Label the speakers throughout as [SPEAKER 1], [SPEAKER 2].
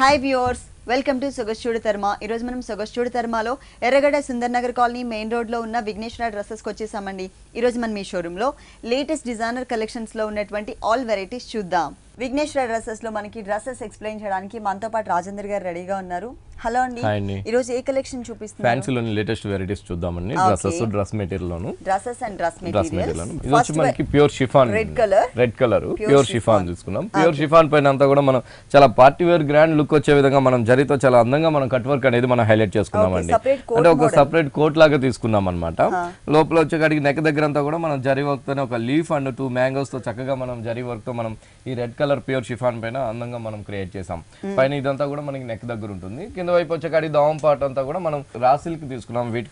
[SPEAKER 1] Hi viewers, welcome to సొగస్చూడు తర్మ. ఈరోజు మనం సొగస్చూడు తర్మలో ఎర్రగడ్డ సుందర్ నగర్ కాలనీ మెయిన్ రోడ్లో ఉన్న విఘ్నేశ్వర డ్రెస్సెస్కి వచ్చేసామండి. ఈరోజు మనం మీ షోరూంలో లేటెస్ట్ డిజైనర్ కలెక్షన్స్లో ఉన్నటువంటి ఆల్ వెరైటీస్ చూద్దాం. విఘ్నేశ్వర డ్రెస్సెస్లో మనకి డ్రెస్సెస్ ఎక్స్ప్లెయిన్ చేయడానికి మనతో పాటు రాజేందర్ గారు రెడీగా ఉన్నారు. హలో అండి, ఈ రోజు ఏ కలెక్షన్ చూపిస్తున్నారు?
[SPEAKER 2] ఫ్యాన్సీలోని లేటెస్ట్ వెరైటీస్ చూద్దామండి. Dresses, dress material loan,
[SPEAKER 1] dresses and dress material.
[SPEAKER 2] ఇది వచ్చి మనకి pure chiffon, red colour pure chiffon తీసుకున్నాం. ప్యూర్ షిఫాన్ పైన అంతా కూడా మనం చాలా పార్టీ వేర్ గ్రాండ్ లుక్ వచ్చే విధంగా మనం జరీతో చాలా అందంగా మనం కట్ వర్క్ అనేది మనం హైలైట్ చేసుకున్నామండి. అంటే ఒక సెపరేట్ కోట్ లాగా తీసుకున్నాం అనమాట. లోపల వచ్చేకాడికి నెక్ దగ్గర అంతా కూడా మనం జరీ వర్క్ తోనే ఒక లీఫ్ అండ్ 2 మ్యాంగోస్ తో చక్కగా మనం జరీ వర్క్ తో మనం ఈ రెడ్ కలర్ ప్యూర్ షిఫాన్ పైన అందంగా మనం క్రియేట్ చేసాం. పైన ఇదంతా కూడా మనకి నెక్ దగ్గర ఉంటుంది. కింద వైపు వచ్చేకాడి దావం పార్ట్ అంతా కూడా మనం రా సిల్క్ తీసుకున్నాం. వీట్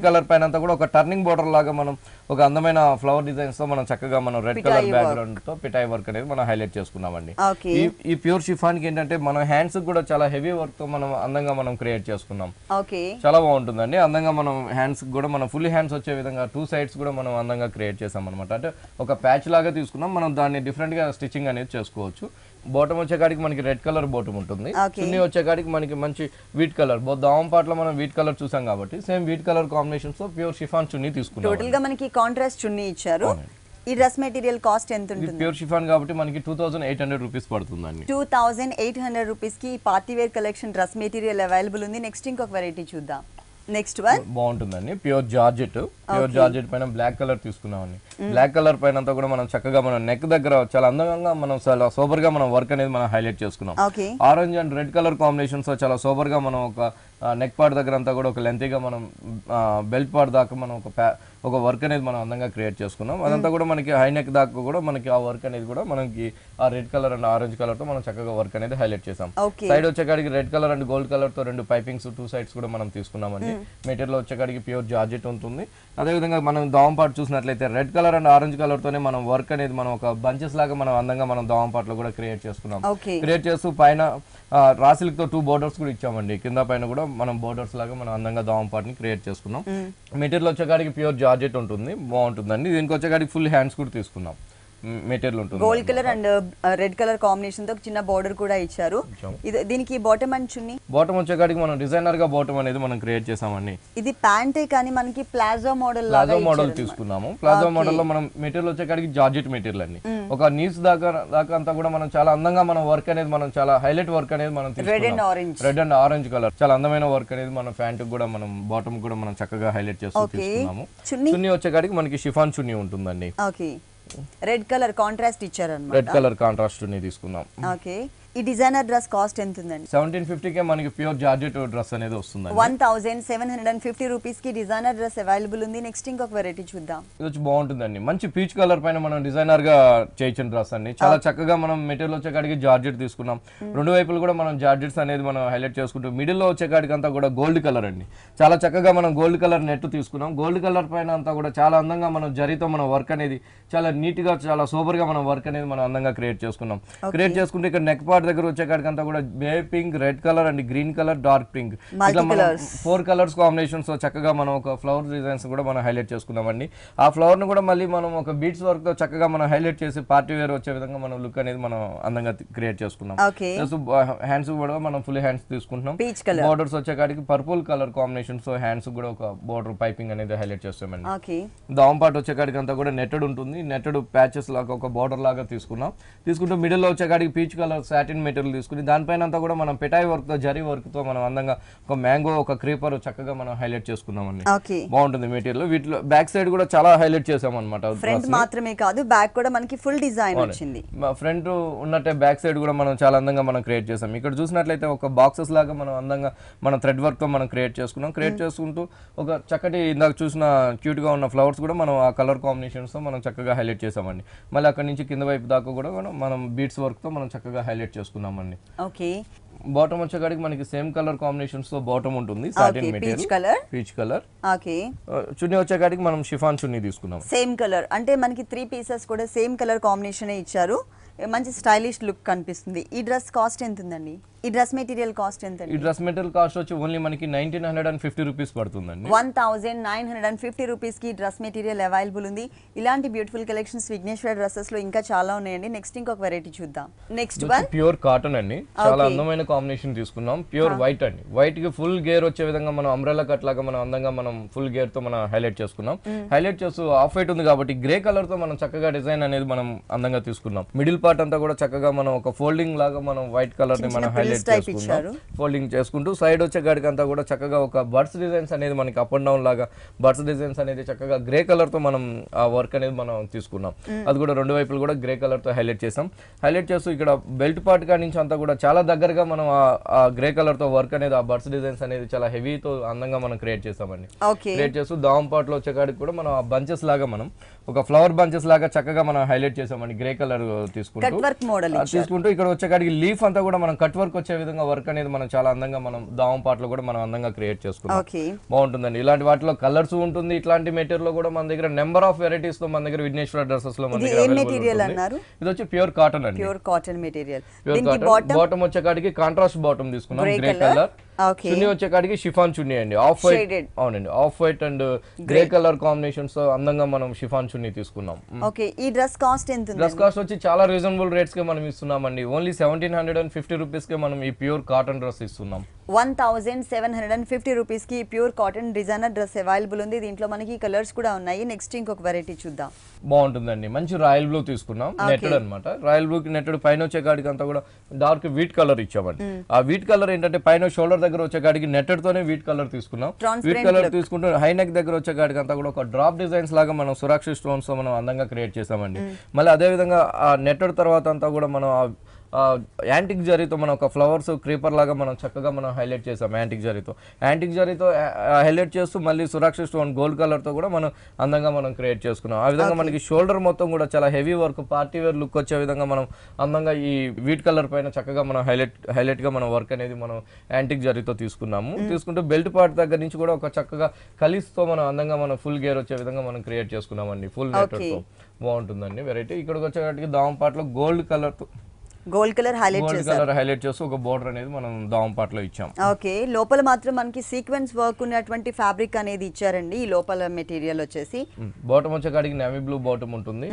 [SPEAKER 2] కలర్ పైన అంతా కూడా ఒక టర్నింగ్ బోర్డర్ లాగా మనం ఒక అందమైన ఫ్లవర్ డిజైన్స్ తో మనం చక్కగా మనం రెడ్ కలర్ బ్యాక్గ్రౌండ్ తో పిటాయి వర్క్ అనేది మనం హైలైట్ చేసుకున్నామండి. ఈ ప్యూర్ షిఫాన్ కి ఏంటంటే మన హ్యాండ్స్ కూడా చాలా హెవీ వర్క్ తో మనం అందంగా మనం క్రియేట్ చేసుకున్నాం. చాలా బాగుంటుందండి. అందంగా మనం హ్యాండ్స్ కూడా మనం ఫుల్ హ్యాండ్స్ వచ్చే విధంగా 2 సైడ్స్ కూడా మనం అందంగా క్రియేట్ చేసాం అనమాట. అంటే ఒక ప్యాచ్ లాగా తీసుకున్నాం. మనం దాన్ని డిఫరెంట్ గా స్టిచ్చింగ్ అనేది చేసుకోవచ్చు. బాటమ్ వచ్చేకాడికి మనకి రెడ్ కలర్ బాటమ్ ఉంటుంది. చున్నీ వచ్చేకాడికి మనకి మంచి వీట్ కలర్, దావం పాటలో మనం వీట్ కలర్ చూసాం కాబట్టి సేమ్ వీట్ కలర్ కాంబినేషన్స్ తో ప్యూర్ షిఫాన్ చున్నీ తీసుకున్నాం.
[SPEAKER 1] టోటల్ గా మనకి కాంట్రాస్ట్ చున్నీ ఇచ్చారు. ఈ డ్రెస్ మెటీరియల్ కాస్ట్ ఎంత ఉంటుంది?
[SPEAKER 2] ప్యూర్ షిఫాన్ కాబట్టి మనకి 2800 రూపీస్ పడుతుందండి.
[SPEAKER 1] 2800 రూపీస్ కి party wear collection dress material available ఉంది. నెక్స్ట్ ఇంకొక వెరైటీ చూద్దాం. నెక్స్ట్ వన్
[SPEAKER 2] బాగుంటుందండి. ప్యూర్ జార్జెట్ పైన బ్లాక్ కలర్ తీసుకున్నామండి. బ్లాక్ కలర్ పైన అంతా కూడా మనం చక్కగా మనం నెక్ దగ్గర చాలా అందంగా మనం చాలా సూపర్ గా మనం వర్క్ అనేది మనం హైలైట్ చేసుకున్నాం. Orange and red colour combinations తో చాలా సూపర్ గా మనం ఒక నెక్ పార్ట్ దగ్గర అంతా కూడా ఒక లెంతీగా మనం బెల్ట్ పార్ట్ దాకా మనం ఒక వర్క్ అనేది మనం అందంగా క్రియేట్ చేసుకున్నాం. అదంతా కూడా మనకి హై నెక్ దాకా కూడా మనకి ఆ వర్క్ అనేది కూడా మనకి ఆ red colour and orange colour తో మనం చక్కగా వర్క్ అనేది హైలైట్ చేసాం. సైడ్ వచ్చేకాడికి red colour and gold colour తో 2 పైపింగ్స్ 2 సైడ్స్ కూడా మనం తీసుకున్నామండి. మెటీరియల్ వచ్చేకాడికి ప్యూర్ జార్జెట్ ఉంటుంది. అదేవిధంగా మనం దావం పార్ట్ చూసినట్లయితే red colour and orange colour తోనే మనం వర్క్ అనేది మనం ఒక బంచెస్ లాగా మనం అందంగా మనం దావం పార్ట్ లో కూడా క్రియేట్ చేసుకున్నాం. క్రియేట్ చేస్తూ పైన రాసిల్క్ తో 2 బోర్డర్స్ కూడా ఇచ్చామండి. కింద పైన కూడా మనం బోర్డర్స్ లాగా మనం అందంగా దావం పార్ట్ ని క్రియేట్ చేసుకున్నాం. మెటీరియల్ వచ్చేకాడికి ప్యూర్ జార్జెట్ ఉంటుంది, బాగుంటుందండి. దీనికి వచ్చేకాడికి ఫుల్ హ్యాండ్స్ కూడా తీసుకున్నాం. మెటీరియల్ ఉంటుంది.
[SPEAKER 1] Gold colour and red colour combination తో చిన్న బోర్డర్ కూడా ఇచ్చారు. దీనికి బాటమ్ అండ్ చున్నీ,
[SPEAKER 2] బాటమ్ వచ్చేకాడికి మనం డిజైనర్ గా బాటమ్ అనేది మనం క్రియేట్ చేసామండి.
[SPEAKER 1] ఇది ప్యాంటే కానీ మనకి ప్లాజో మోడల్
[SPEAKER 2] తీసుకున్నాము. ప్లాజో మోడల్ లో మనం మెటీరియల్ వచ్చేకాడికి జార్జెట్ మెటీరియల్ అండి. ఒక నీస్ దాకా అంతా కూడా మనం చాలా అందంగా మన వర్క్ అనేది మనం చాలా హైలైట్ వర్క్ అనేది మనం రెడ్ అండ్ ఆరెంజ్ కలర్ చాలా అందమైన వర్క్ అనేది మన ప్యాంట్ కూడా మనం బాటమ్ కూడా మనం చక్కగా హైలైట్ చేస్తూ తీసుకున్నాము. చున్నీ వచ్చేకాడికి మనకి షిఫాన్ చున్నీ ఉంటుందండి.
[SPEAKER 1] రెడ్ కలర్ కాంట్రాస్ట్ ఇచ్చారు అన్నమాట.
[SPEAKER 2] రెడ్ కలర్ కాంట్రాస్ట్ ని తీసుకున్నాం.
[SPEAKER 1] ఓకే, ఈ డిజైనర్ డ్రెస్ కాస్ట్ ఎంత ఉందండి?
[SPEAKER 2] 1750 కే మనకి ప్యూర్ జార్జెట్ డ్రెస్ అనేది వస్తుంది.
[SPEAKER 1] 1750 రూపీస్ కి డిజైనర్ డ్రెస్ అవైలబుల్ ఉంది. నెక్స్ట్ ఇంకొక వెరైటీ చూద్దాం.
[SPEAKER 2] ఇది వచ్చి బాగుంటుందండి. మంచి పీచ్ కలర్ పైన మనం డిజైనర్ గా చేయించిన డ్రెస్ అండి. చాలా చక్కగా మనం మెటీరియల్ వచ్చేకాడికి జార్జెట్ తీసుకున్నాం. 2 వైపులు కూడా మనం జార్జెట్స్ అనేది మనం హైలైట్ చేసుకుంటూ మిడిల్ లో వచ్చేకాడికి అంతా కూడా గోల్డ్ కలర్ అండి. చాలా చక్కగా మనం గోల్డ్ కలర్ నెట్ తీసుకున్నాం. గోల్డ్ కలర్ పైన అంతా కూడా చాలా అందంగా మనం జరీతో మన వర్క్ అనేది చాలా నీట్ గా చాలా సూపర్ గా మనం వర్క్ అనేది మనం అందంగా క్రియేట్ చేసుకున్నాం. క్రియేట్ చేసుకుంటే ఇక్కడ నెక్ పార్ట్ దగ్గర వచ్చేకాడికి అంతా కూడా baby pink, red colour and green colour, dark pink, ఇట్లా మనం 4 కలర్స్ కాంబినేషన్స్ తో చక్కగా మనం ఒక ఫ్లవర్ డిజైన్స్ కూడా మనం హైలైట్ చేసుకున్నామండి. ఆ ఫ్లవర్ ను కూడా మళ్ళీ మనం ఒక బీట్స్ వర్క్ తో చక్కగా మనం హైలైట్ చేసి పార్టీ వేర్ వచ్చే విధంగా మనం లుక్ అనేది మనం అందంగా క్రియేట్ చేసుకున్నాం. హ్యాండ్స్ కూడా మనం ఫుల్ హ్యాండ్స్ తీసుకుంటున్నాం. బోర్డర్స్ వచ్చేకాడికి పర్పుల్ కలర్ కాంబినేషన్స్ తో హ్యాండ్స్ కూడా ఒక బోర్డర్ పైపింగ్ అనేది హైలైట్ చేస్తామండి. దావం పార్ట్ వచ్చేకాడికి అంతా కూడా నెట్టెడ్ ఉంటుంది. నెట్టెడ్ ప్యాచెస్ లాగా ఒక బోర్డర్ లాగా తీసుకుంటూ మిడిల్ లో వచ్చేకాడికి పీచ్ కలర్ సాటిన్ మెటీరియల్ తీసుకుని దానిపైన అంతా కూడా మనం పిటాయి వర్క్ తో జరీ వర్క్ తో మనం అందంగా ఒక మ్యాంగో ఒక క్రీపర్ చక్కగా మనం హైలైట్ చేసుకున్నామండి. బాగుంటుంది మెటీరియల్. వీటిలో బ్యాక్ సైడ్ కూడా చాలా హైలైట్ చేసాం అనమాట.
[SPEAKER 1] ఫ్రంట్ మాత్రమే కాదు, బ్యాక్ కూడా మనకి ఫుల్ డిజైన్ వచ్చింది.
[SPEAKER 2] ఫ్రంట్ ఉన్నట్టే బ్యాక్ సైడ్ కూడా మనం చాలా అందంగా మనం క్రియేట్ చేసాం. ఇక్కడ చూసినట్లయితే ఒక బాక్సెస్ లాగా మనం అందంగా మన థ్రెడ్ వర్క్ తో మనం క్రియేట్ చేసుకున్నాం. క్రియేట్ చేసుకుంటూ ఒక చక్కటి ఇందాక చూసిన క్యూట్ గా ఉన్న ఫ్లవర్స్ కూడా మనం ఆ కలర్ కాంబినేషన్స్ తో మనం చక్కగా హైలైట్ చేసామండి. మళ్ళీ అక్కడ నుంచి కింద వైపు దాకా కూడా మనం బీట్స్ వర్క్ తో మనం చక్కగా హైలైట్ చేసుకున్నామండి. బాటమ్ వచ్చేకాడికి మనకి సేమ్ కలర్ కాంబినేషన్స్ తో బాటమ్ ఉంటుంది. Satin material, peach colour. Chunni వచ్చేకాడికి మనం షిఫాన్ చున్నీ తీసుకున్నాం.
[SPEAKER 1] సేమ్ కలర్ అంటే మనకి 3 పీసెస్ కూడా సేమ్ కలర్ కాంబినేషన్ ఇచ్చారు. మంచి స్టైలిష్ లుక్ కనిపిస్తుంది. ఈ డ్రెస్ కాస్ట్ ఎంత ఉందండి? ఈ డ్రెస్ మెటీరియల్ కాస్ట్ ఎంత?
[SPEAKER 2] ఈ డ్రెస్ మెటీరియల్ కాస్ట్ వచ్చి ఓన్లీ మనకి 1950 రూపీస్ పడుతుందండి.
[SPEAKER 1] 1950 రూపీస్ కి డ్రెస్ మెటీరియల్ అవైలబుల్ ఉంది. ఇలాంటి బ్యూటిఫుల్ కలెక్షన్స్ విఘ్నేశ్వర డ్రెస్సెస్ లో ఇంకా చాలా ఉన్నాయండి. నెక్స్ట్ ఇంకొక వెరైటీ చూద్దాం. నెక్స్ట్ వన్
[SPEAKER 2] ప్యూర్ కాటన్ అండి, చాలా అందమైన కాంబినేషన్ తీసుకున్నాం. ప్యూర్ వైట్ అండి, వైట్ కి ఫుల్ గేర్ వచ్చే విధంగా మనం అంబ్రెల్లా కట్ లాగా మనం అందంగా మనం ఫుల్ గేర్ తో మనం హైలైట్ చేసుకున్నాం. హైలైట్ చేస్తూ ఆఫ్ వైట్ ఉంది కాబట్టి గ్రే కలర్ తో మనం చక్కగా డిజైన్ అనేది మనం అందంగా తీసుకున్నాం. మిడిల్ పార్ట్ అంతా కూడా చక్కగా మనం ఒక ఫోల్డింగ్ లాగా మనం వైట్ కలర్ ని మనం హైలైట్ చేసుకున్నాం. ఫోల్డింగ్ చేసుకుంటూ సైడ్ వచ్చే గాడికి అంతా కూడా చక్కగా ఒక బర్డ్స్ డిజైన్స్ అనేది మనకి అప్ అండ్ డౌన్ లాగా బర్డ్స్ డిజైన్స్ అనేది చక్కగా గ్రే కలర్ తో మనం ఆ వర్క్ అనేది మనం తీసుకున్నాం. అది కూడా రెండు వైపులు కూడా గ్రే కలర్ తో హైలైట్ చేసాం. హైలైట్ చేస్తూ ఇక్కడ బెల్ట్ పార్ట్ కాడి నుంచి అంతా కూడా చాలా దగ్గరగా మనం ఆ గ్రే కలర్ తో వర్క్ అనేది ఆ బర్డ్స్ డిజైన్స్ అనేది చాలా హెవీతో అందంగా మనం క్రియేట్ చేసామండి. క్రియేట్ చేస్తూ దావం పార్ట్ లో వచ్చే కాడికి కూడా మనం ఆ బంచెస్ లాగా మనం ఒక ఫ్లవర్ బంచెస్ లాగా చక్కగా మనం హైలైట్ చేసామండి. గ్రే కలర్ తీసుకుంటూ ఇక్కడ వచ్చే కాడికి లీఫ్ అంతా కూడా మనం కట్ వర్క్ వచ్చే విధంగా వర్క్ అనేది మనం చాలా అందంగా మనం దావం పాటలో కూడా మనం అందంగా క్రియేట్ చేసుకున్నాం. బాగుంటుందండి. ఇలాంటి వాటిలో కలర్స్ ఉంటుంది. ఇట్లాంటి మెటీరియల్ లో కూడా మన దగ్గర నెంబర్ ఆఫ్ వెరైటీస్ తో మన దగ్గర విఘ్నేశ్వర డ్రెస్సెస్ లో మన దగ్గర ఇది వచ్చి ప్యూర్ కాటన్ అండి.
[SPEAKER 1] Pure cotton material.
[SPEAKER 2] Pure cotton. Bottom వచ్చే కాడికి కాంట్రాస్ట్ బాటమ్ తీసుకున్నాం, గ్రే కలర్. చున్నీ వచ్చే కాడికి షిఫాన్ చున్నీ అండి, ఆఫ్ వైట్. అవునండి, off white and grey colour combinations తో అందంగా మనం షిఫాన్ చున్నీ తీసుకున్నాం.
[SPEAKER 1] ఓకే, ఈ డ్రెస్ కాస్ట్ ఎంత?
[SPEAKER 2] డ్రెస్ కాస్ట్ వచ్చి చాలా రీజనబుల్ రేట్స్ కి మనం ఇస్తున్నామండి. ఓన్లీ 1750 రూపీస్ కి మనం ఈ ప్యూర్ కాటన్ డ్రెస్ ఇస్తున్నాం.
[SPEAKER 1] 1750 రూపీస్ కి pure cotton designer dress available ఉంది. దీంట్లో మనకి కలర్స్ కూడా ఉన్నాయి. నెక్స్ట్ ఇంకొక వెరైటీ చూద్దాం.
[SPEAKER 2] బాగుంటుందండి, మంచి రాయల్ బ్లూ తీసుకున్నాం, నెట్టెడ్ అన్నమాట. రాయల్ బ్లూ కి నెట్టెడ్ పైన వచ్చే కాడికి అంతా కూడా డార్క్ వీట్ కలర్ ఇచ్చామండి. ఆ వీట్ కలర్ ఏంటంటే పైన షోల్డర్ దగ్గర వచ్చే కాడికి నెట్టెడ్ తోనే వీట్ కలర్ తీసుకున్నాం. వీట్ కలర్ తీసుకుంటూ హై నెక్ దగ్గర వచ్చే కాడికి అంతా కూడా ఒక డ్రాప్ డిజైన్స్ లాగా మనం సురాక్షి స్టోన్స్ తో మనం అందంగా క్రియేట్ చేసామండి. మళ్ళీ అదే విధంగా ఆ నెట్టెడ్ తర్వాత అంతా కూడా మనం యాంటిక్ జరీతో మనం ఒక ఫ్లవర్స్ క్రీపర్ లాగా మనం చక్కగా మనం హైలైట్ చేసాం. యాంటిక్ జరీతో హైలైట్ చేస్తూ మళ్ళీ సురాక్షి స్టోన్ గోల్డ్ కలర్ తో కూడా మనం అందంగా మనం క్రియేట్ చేసుకున్నాం. ఆ విధంగా మనకి షోల్డర్ మొత్తం కూడా చాలా heavy work, party wear look వచ్చే విధంగా మనం అందంగా ఈ వీట్ కలర్ పైన చక్కగా మనం హైలైట్ గా మనం వర్క్ అనేది మనం యాంటిక్ జరీతో తీసుకున్నాము. తీసుకుంటూ బెల్ట్ పార్ట్ దగ్గర నుంచి కూడా ఒక చక్కగా కలిస్తో మనం అందంగా మనం ఫుల్ గేర్ వచ్చే విధంగా మనం క్రియేట్ చేసుకున్నామండి. ఫుల్ నెట్టెడ్ తో బాగుంటుందండి వెరైటీ. ఇక్కడికి వచ్చేటికి దావం పార్ట్ లో గోల్డ్ కలర్ హైలైట్ చేస్తూ ఒక బోర్డర్ అనేది మనం దావం పార్ట్ లో ఇచ్చాం.
[SPEAKER 1] ఓకే, లోపల మాత్రం మనకి సీక్వెన్స్ వర్క్ ఉన్నటువంటి ఫ్యాబ్రిక్ అనేది ఇచ్చారండి. ఈ లోపల మెటీరియల్ వచ్చేసి
[SPEAKER 2] బాటమ్ వచ్చే కాడికి నేవీ బ్లూ బాటమ్ ఉంటుంది.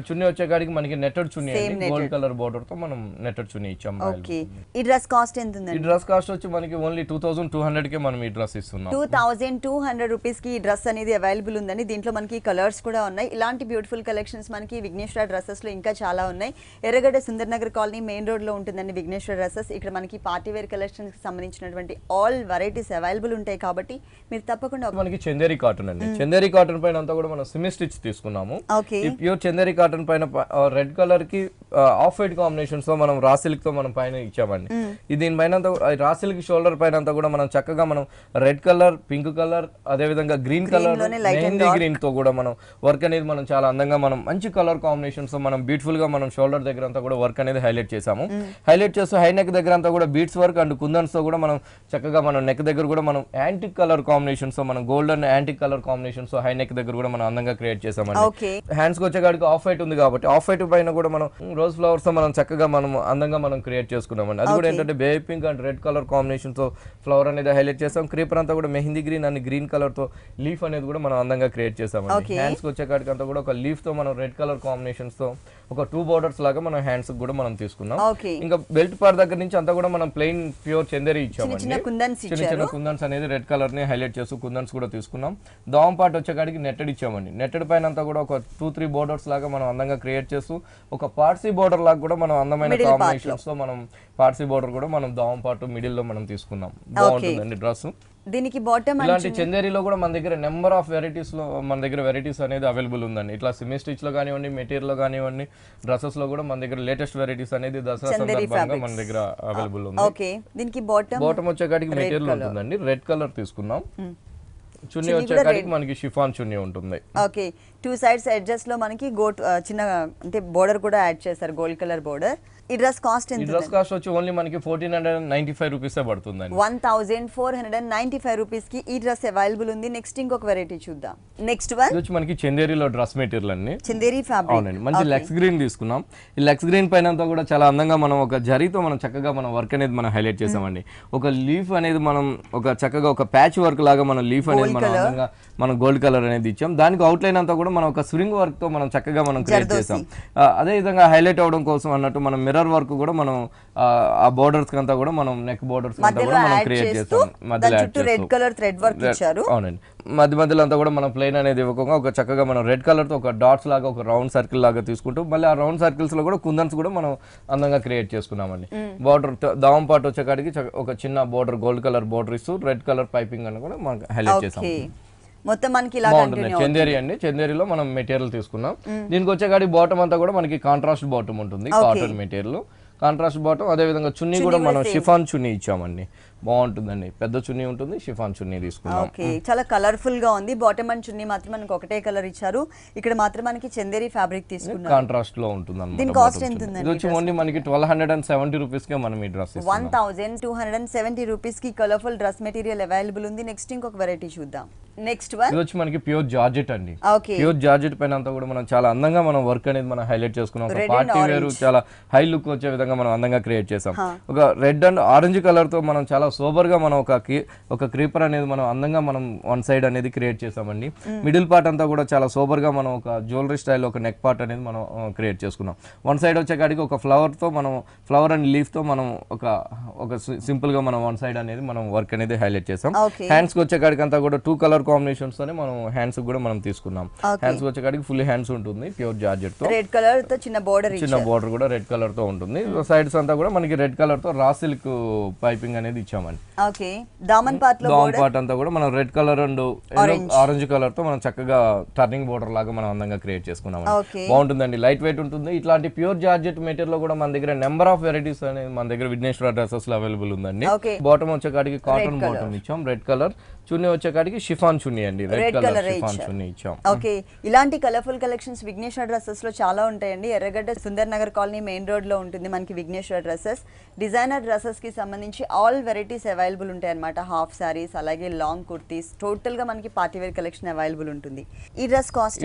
[SPEAKER 2] చున్నీ వచ్చే కాడికి మనకి నెట్టెడ్ చున్నీ గోల్డ్ కలర్ బోర్డర్ తో మనం నెట్టెడ్ చున్నీ ఇచ్చాం.
[SPEAKER 1] ఓకే, ఈ డ్రెస్ కాస్ట్ ఎంత ఉందండి?
[SPEAKER 2] ఈ డ్రెస్ కాస్ట్ వచ్చి మనకి ఓన్లీ 2200 కి మనం ఈ డ్రెస్ ఇస్తున్నాం.
[SPEAKER 1] 2200 రూపీస్ కి ఈ డ్రెస్ అనేది అవైలబుల్ ఉందండి. దీంట్లో మనకి కలర్స్ కూడా ఉన్నాయి. ఇలాంటి బ్యూటిఫుల్ కలెక్షన్స్ మనకి విఘ్నేశ్వర డ్రెస్సెస్ లో ఇంకా చాలా ఉన్నాయి. ఎర్రగడ్డ Sundar Nagar colony main road లో ఉంటుందండి విఘ్నేశ్వర డ్రెస్సెస్. ఇక్కడ మనకి పార్టీ వేర్ కలెక్షన్స్ కి సంబంధించినటువంటి ఆల్ వెరైటీస్ అవైలబుల్ ఉంటాయి కాబట్టి మీరు తప్పకుండా.
[SPEAKER 2] మనకి చందేరి కాటన్ అండి. చందేరి కాటన్ పైన అంతా కూడా మనం సెమీ స్టిచ్ తీసుకున్నాము. ఈ ప్యూర్ చందేరి కాటన్ పైన రెడ్ కలర్ కి ఆఫ్ వైట్ కాంబినేషన్స్ తో మనం రా సిల్క్ తో మనం పైన ఇచ్చామండి. దీనిపైన రా సిల్క్ షోల్డర్ పైన అంతా కూడా మనం చక్కగా మనం రెడ్ కలర్, పింక్ కలర్, అదే విధంగా గ్రీన్ కలర్, మెహందీ గ్రీన్ తో కూడా మనం వర్క్ అనేది మనం చాలా అందంగా మనం మంచి కలర్ కాంబినేషన్స్ తో మనం బ్యూటిఫుల్ గా మనం షోల్డర్ దగ్గర అంతా కూడా వర్క్ అనేది హైలైట్ చేసాము. హైలైట్ చేస్తూ హై నెక్ దగ్గర అంతా కూడా బీట్స్ వర్క్ అండ్ కుందన్స్ తో కూడా మనం చక్కగా మనం నెక్ దగ్గర కూడా మనం యాంటిక్ కలర్ కాంబినేషన్స్ తో మనం gold and antique colour combinations తో హై నెక్ దగ్గర కూడా మనం అందంగా క్రియేట్ చేసామండి. హ్యాండ్స్ కి వచ్చే కాడికి ఆఫ్ వైట్ ఉంది కాబట్టి ఆఫ్ వైట్ పైన కూడా మనం రోజ్ ఫ్లవర్స్ తో మనం చక్కగా మనం అందంగా మనం క్రియేట్ చేసుకున్నామండి. అది కూడా ఏంటంటే baby pink and red colour combination తో ఫ్లవర్ అనేది హైలైట్ చేసాం. క్రీపర్ అంతా కూడా mehndi green and green colour తో లీఫ్ అనేది కూడా మనం అందంగా క్రియేట్ చేసామండి. హ్యాండ్స్ కి వచ్చే కాడికి అంతా కూడా ఒక లీఫ్ తో మనం రెడ్ కలర్ కాంబినేషన్స్ తో ఒక 2 బోర్డర్స్ లాగా మనం హ్యాండ్స్ కూడా మనం తీసుకున్నాం. ఇంకా బెల్ట్ పార్ట్ దగ్గర నుంచి అంతా కూడా మనం ప్లెయిన్ ప్యూర్ చందేరి ఇచ్చామండి. చిన్న చిన్న కుందన్స్ అనేది రెడ్ కలర్ ని హైలైట్ చేస్తూ కుందన్స్ కూడా తీసుకున్నాం. దావం పార్ట్ వచ్చే కాడికి నెట్టెడ్ ఇచ్చామండి. నెట్టెడ్ పైన అంతా కూడా ఒక 2-3 బోర్డర్స్ లాగా మనం అందంగా క్రియేట్ చేస్తూ ఒక పార్సీ బోర్డర్ లాగా కూడా మనం అందమైన కాంబినేషన్స్ తో మనం పార్సీ బోర్డర్ కూడా మనం దావం పార్ట్ మిడిల్ లో మనం తీసుకున్నాం. బాగుంటుందండి డ్రెస్.
[SPEAKER 1] దీనికి బాటమ్
[SPEAKER 2] ఇలాంటి చందేరిలో కూడా మన దగ్గర నెంబర్ ఆఫ్ వెరైటీస్ లో మన దగ్గర వెరైటీస్ అనేది అవైలబుల్ ఉందండి. ఇట్లా సెమీ స్టిచ్ లో కానివ్వండి, మెటీరియల్ లో కానివ్వండి, డ్రెస్సెస్ లో కూడా మన దగ్గర లేటెస్ట్ వెరైటీస్ అనేది దసరా సందర్భంగా మన దగ్గర అవైలబుల్ ఉంది.
[SPEAKER 1] ఓకే, దీనికి బాటమ్
[SPEAKER 2] వచ్చే కాడికి మెటీరియల్ ఉంటుందండి. రెడ్ కలర్ తీసుకున్నాం. చున్నీ వచ్చే కాడికి మనకి షిఫాన్ చున్నీ ఉంటుంది.
[SPEAKER 1] ఓకే, టూ సైడ్స్ ఎడ్జెస్ లో మనకి గోట్ చిన్న అంటే బోర్డర్ కూడా యాడ్ చేశారు, గోల్డ్ కలర్ బోర్డర్. ఈ డ్రెస్ కాస్ట్ ఎంత?
[SPEAKER 2] ఈ డ్రెస్ కాస్ట్ వచ్చి ఓన్లీ మనకి 1495 రూపీస్ పడుతుందండి.
[SPEAKER 1] 1495 రూపీస్ కి ఈ డ్రెస్ అవైలబుల్ ఉంది. నెక్స్ట్ ఇంకొక వెరైటీ చూద్దాం. నెక్స్ట్ వన్
[SPEAKER 2] వచ్చి మనకి చందేరిలో డ్రెస్ మెటీరియల్ అండి,
[SPEAKER 1] చందేరి ఫ్యాబ్రిక్.
[SPEAKER 2] అవునండి, మంచి లెక్స్ గ్రీన్ తీసుకున్నాం. ఈ లెక్స్ గ్రీన్ పైన అంతా కూడా చాలా అందంగా మనం ఒక జరీతో మనం చక్కగా మనం వర్క్ అనేది మనం హైలైట్ చేసామండి. ఒక లీఫ్ అనేది మనం ఒక చక్కగా ఒక ప్యాచ్ వర్క్ లాగా మనం లీఫ్ అనేది మనం అందంగా మనం గోల్డ్ కలర్ అనేది ఇచ్చాం. దానికి అవుట్ లైన్ అంతా కూడా మనం ఒక స్ప్రింగ్ వర్క్ తో మనం చక్కగా మనం క్రియేట్ చేసాం. అదే విధంగా హైలైట్ అవడం కోసం అన్నట్టు మనం మిర్రర్ వర్క్ కూడా మనం ఆ బోర్డర్స్ అంతా కూడా మనం నెక్ బోర్డర్స్ అంతా కూడా మనం క్రియేట్ చేస్తాం. మధ్యలో
[SPEAKER 1] రెడ్ కలర్ థ్రెడ్ వర్క్ ఇచ్చారు.
[SPEAKER 2] అవునండి, మధ్యలో అంతా కూడా మనం ప్లెయిన్ అనేది ఇవ్వకుండా ఒక చక్కగా మనం రెడ్ కలర్ తో ఒక డాట్స్ లాగా ఒక రౌండ్ సర్కిల్ లాగా తీసుకుంటూ మళ్ళీ ఆ రౌండ్ సర్కిల్స్ లో కూడా కుందన్స్ కూడా మనం అందంగా క్రియేట్ చేసుకున్నామండి. బార్డర్ దావం పాటు వచ్చేకాడికి ఒక చిన్న బోర్డర్ గోల్డ్ కలర్ బోర్డర్ ఇస్తూ రెడ్ కలర్ పైపింగ్ అని కూడా మనం హైలైట్ చేసాం.
[SPEAKER 1] మొత్తం మనకి ఇలా
[SPEAKER 2] బాగుంటుంది. చందేరి అండి, చందేరిలో మనం మెటీరియల్ తీసుకున్నాం. దీనికి వచ్చేకాడి బాటమ్ అంతా కూడా మనకి కాంట్రాస్ట్ బాటమ్ ఉంటుంది, కాటన్ మెటీరియల్ కాంట్రాస్ట్ బాటమ్. అదే విధంగా చున్నీ కూడా మనం షిఫాన్ చున్నీ ఇచ్చామండి, బాగుంటుందండి. పెద్ద చున్నీ ఉంటుంది, షిఫాన్ చున్నీ తీసుకున్నాం.
[SPEAKER 1] ఓకే, చాలా కలర్ఫుల్ గా ఉంది. బాటమ్ అండ్ చున్నీ మాత్రం మనకి ఒకటే కలర్ ఇచ్చారు. ఇక్కడ మాత్రం మనకి చందేరి ఫ్యాబ్రిక్ తీసుకున్నాం,
[SPEAKER 2] కాంట్రాస్ట్ లో ఉంటుంది అన్నమాట.
[SPEAKER 1] దీని కాస్ట్ ఎంత ఉందండి?
[SPEAKER 2] ఇది వచ్చి ఓన్లీ మనకి 1270 రూపీస్ కే మనం ఈ డ్రెస్
[SPEAKER 1] 1270 రూపీస్ కి కలర్ఫుల్ డ్రెస్ మెటీరియల్ అవైలబుల్ ఉంది. నెక్స్ట్ ఇంకొక వెరైటీ చూద్దాం. నెక్స్ట్ వన్
[SPEAKER 2] ఇది వచ్చి మనకి ప్యూర్ జార్జెట్ అండి.
[SPEAKER 1] ఓకే,
[SPEAKER 2] ప్యూర్ జార్జెట్ పైన అంతా కూడా మనం చాలా అందంగా మనం వర్క్ అనేది మనం హైలైట్ చేసుకున్నాం. ఒక పార్టీ వేర్ చాలా హై లుక్ వచ్చే విధంగా మనం అందంగా క్రియేట్ చేసాం. ఒక రెడ్ అండ్ ఆరెంజ్ కలర్ తో మనం చాలా సూపర్ గా మనం ఒక క్రీపర్ అనేది మనం అందంగా మనం వన్ సైడ్ అనేది క్రియేట్ చేసామండి. మిడిల్ పార్ట్ అంతా కూడా చాలా సూపర్ గా మనం ఒక జ్యువెలరీ స్టైల్ ఒక నెక్ పార్ట్ అనేది మనం క్రియేట్ చేసుకున్నాం. వన్ సైడ్ వచ్చేకాడికి ఒక ఫ్లవర్ తో మనం ఫ్లవర్ అండ్ లీఫ్ తో మనం ఒక సింపుల్ గా మనం వన్ సైడ్ అనేది మనం వర్క్ అనేది హైలైట్ చేసాం. హ్యాండ్స్ కి వచ్చేకాడికి అంతా కూడా 2 కలర్ కాంబినేషన్స్ తోనే మనం హ్యాండ్స్ కూడా మనం తీసుకున్నాం. హ్యాండ్స్ వచ్చేకాడికి ఫుల్ హ్యాండ్స్ ఉంటుంది ప్యూర్ జార్జెట్ తో.
[SPEAKER 1] రెడ్ కలర్ తో చిన్న బోర్డర్
[SPEAKER 2] కూడా రెడ్ కలర్ తో ఉంటుంది. సైడ్స్ అంతా కూడా మనకి రెడ్ కలర్ తో రా సిల్క్ పైపింగ్ అనేది ఇచ్చామండి.
[SPEAKER 1] ఓకే, దామన్ పార్ట్
[SPEAKER 2] అంతా కూడా మనం red colour and orange colour తో మనం చక్కగా టర్నింగ్ బోర్డర్ లాగా మనం అందంగా క్రియేట్ చేసుకున్నాం. బాగుంటుందండి, లైట్ వెయిట్ ఉంటుంది. ఇట్లాంటి ప్యూర్ జార్జెట్ మెటీరియల్ లో కూడా మన దగ్గర నెంబర్ ఆఫ్ వెరైటీస్ అనేది మన దగ్గర విఘ్నేశ్వర డ్రెస్సెస్ లో అవైలబుల్ ఉందండి. బాటమ్ వచ్చేకాడికి కాటన్ బాటమ్ ఇచ్చాం, రెడ్ కలర్ చున్నీ వచ్చేకాడికి షిఫాన్ చున్నీ అండి, రెడ్ కలర్ షిఫాన్ చున్నీ ఇచ్చాం.
[SPEAKER 1] ఓకే, ఇలాంటి కలర్ఫుల్ కలెక్షన్స్ విఘ్నేశ్వర డ్రెస్సెస్ లో చాలా ఉంటాయండి. ఎర్రగడ్డ Sundar Nagar colony main road లో ఉంటుంది మనకి విఘ్నేశ్వర డ్రెస్సెస్. డిజైనర్ డ్రెస్సెస్ కి సంబంధించి ఆల్ వెరైటీస్ అవైలబుల్ ఉంటాయి అన్నమాట. హాఫ్ సారీస్, అలాగే లాంగ్ కుర్తీస్, టోటల్ గా మనకి పార్టీ వేర్ కలెక్షన్ అవైలబుల్ ఉంటుంది. ఈ డ్రెస్